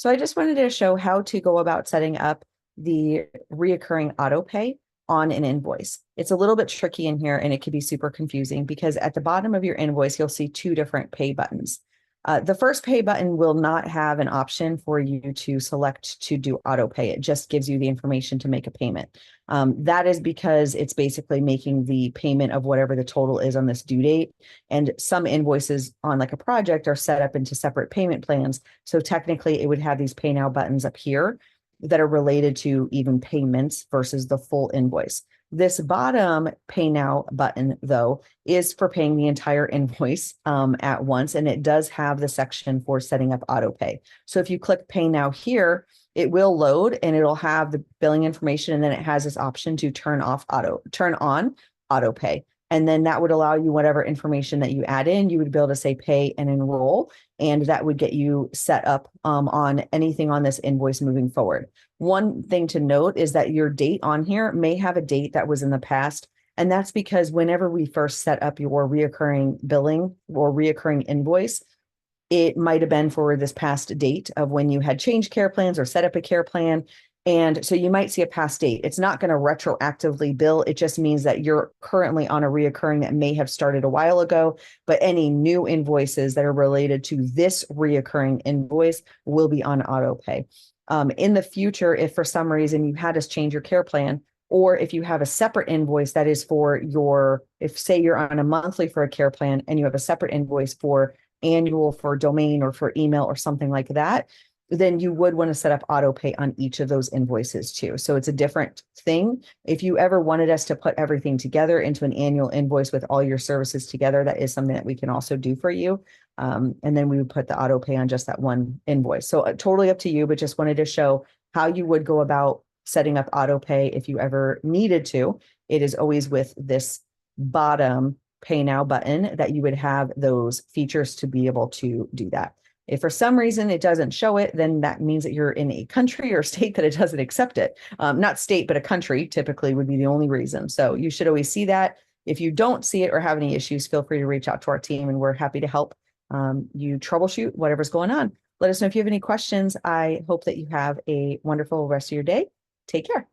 So I just wanted to show how to go about setting up the reoccurring auto pay on an invoice. It's a little bit tricky in here and it can be super confusing because at the bottom of your invoice, you'll see two different pay buttons. The first pay button will not have an option for you to select to do auto pay. It just gives you the information to make a payment. That is because it's basically making the payment of whatever the total is on this due date. And some invoices on like a project are set up into separate payment plans. So technically it would have these pay now buttons up here that are related to even payments versus the full invoice. This bottom pay now button, though, is for paying the entire invoice at once, and it does have the section for setting up auto pay. So if you click pay now here, it will load and it'll have the billing information, and then it has this option to turn on auto pay. And then that would allow you whatever information that you add in, you would be able to say pay and enroll, and that would get you set up on anything on this invoice moving forward. One thing to note is that your date on here may have a date that was in the past. And that's because whenever we first set up your reoccurring billing or reoccurring invoice, it might have been for this past date of when you had changed care plans or set up a care plan. And so you might see a past date. It's not going to retroactively bill. It just means that you're currently on a reoccurring that may have started a while ago, but any new invoices that are related to this reoccurring invoice will be on auto pay. In the future, if for some reason you had us change your care plan, or if you have a separate invoice that is for if say you're on a monthly for a care plan and you have a separate invoice for annual for domain or for email or something like that, then you would want to set up auto pay on each of those invoices too. So it's a different thing. If you ever wanted us to put everything together into an annual invoice with all your services together, that is something that we can also do for you. And then we would put the auto pay on just that one invoice. So totally up to you, but just wanted to show how you would go about setting up auto pay if you ever needed to. It is always with this bottom pay now button that you would have those features to be able to do that. If for some reason it doesn't show it, then that means that you're in a country or state that it doesn't accept it. Not state, but a country typically would be the only reason. So you should always see that. If you don't see it or have any issues, feel free to reach out to our team and we're happy to help you troubleshoot whatever's going on. Let us know if you have any questions. I hope that you have a wonderful rest of your day. Take care.